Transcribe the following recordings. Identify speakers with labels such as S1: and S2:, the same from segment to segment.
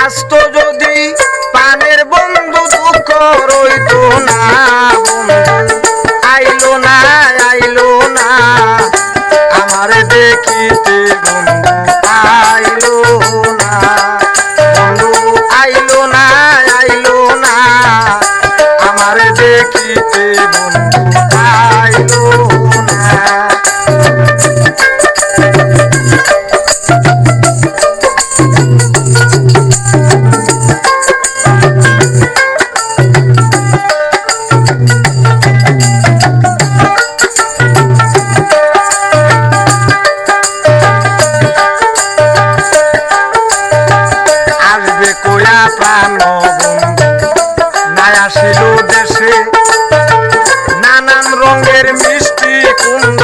S1: আসতো যদি পানের বন্ধু দুঃখ রইতো না বন্ধু আইলো না আইলো না আমার দেখিতে বন্ধু আইলো না বন্ধু আইলো না আইলো না আমার দেখিতে বন্ধু আইলো না প্রাণ নাই আসিল দেশে নানান রঙের মিষ্টি কুণ্ড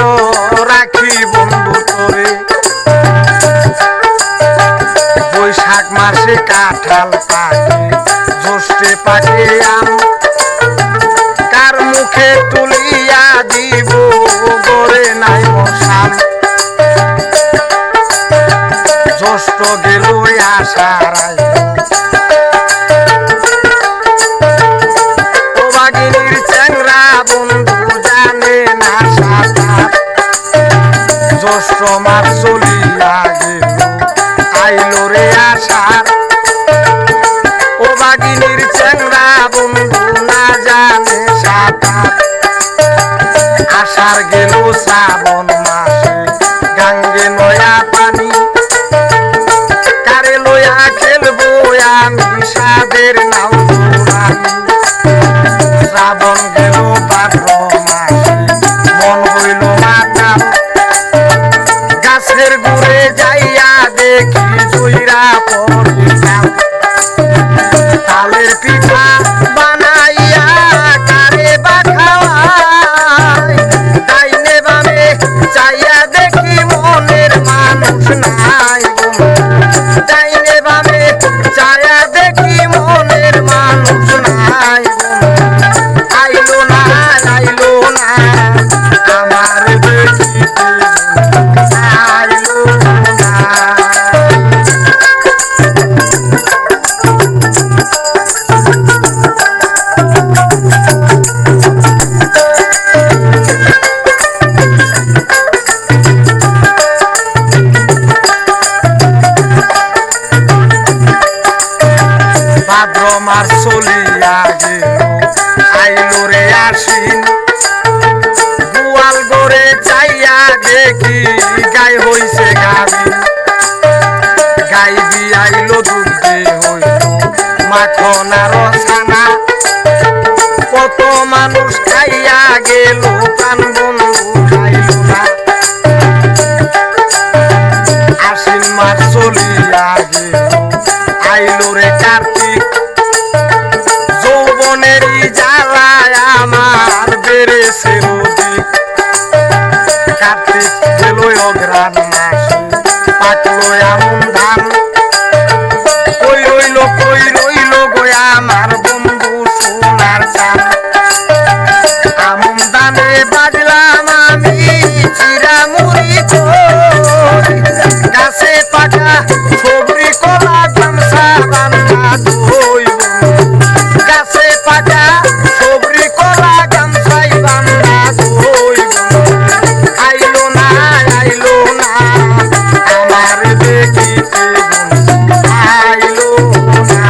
S1: রাখি বন্ধু করে বৈশাখ মাসে কাঁঠাল পাকে জ্যৈষ্ঠে পাকে আম কার মুখে তুলিয়া দিব গড়ে নাই মশাল জ্যৈষ্ঠ গেল আষাঢ় জ্যৈষ্ঠ মাস চলিয়া গেল আইলো রে আষাঢ় ও বাগিনীর চ্যাংরা বন্ধু না জানে সাঁতার আষাঢ় গেল শ্রাবণ মাসে গাঙ্গে নয়া পানি কারে লয়া খেলবো আমি সাদের নাও রানী শ্রাবণ গেল ভাদ্র মাসে মন হইল মাতাল গাছের গুড়ে যাইয়া দেখি জুইরা পড়িলাম তালের পিঠা বানাইয়া কারে বা খাওয়াই ডাইনে বামে চাইয়া দেখি মনের মানুষ নাই ডাইনে বামে চাইয়া দেখি মনের মানুষ নাই আইলো না আইলো না আমার দেখিতে ভাদ্র মাস চলিয়া গেল আইলো রে আশ্বিন গোয়াল গড়ে চাইয়া দেখি গাই হইছে গাভীন গাই বিয়াইলো দুধে হইল মাখন আর ছানা কত মানুষ খাইয়া গেল প্রাণ বন্ধু খাইল না আশ্বিন মাস চলিয়া গেল আইলো রে কার্তিক যৌবনেরই জ্বালায় আমার বেড়েছে অধিক কার্তিক গেল অগ্রাণ মাসে পাকলো এমন ধান কই রইল গো আমার বন্ধু সোনার চান আমন দানে বাজলাম আমি চিরামুড়ি গাছে পাকা সবরি কলা গামছা বান্ধা দইব গাছে পাকা সবরি কলা গামছাই বান্ধা দইব আইলো না আমার দেখিতে আইলো না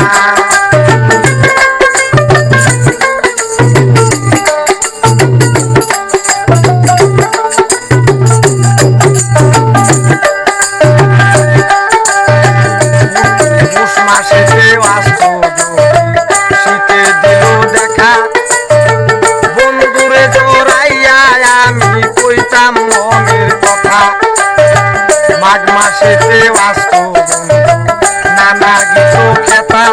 S1: শীতে দিল দেখা বন্ধুরে জোড়াইয়া আমি কইতাম মনের কথা মাঘ মাসেতে আসতো নানা গীত খেতা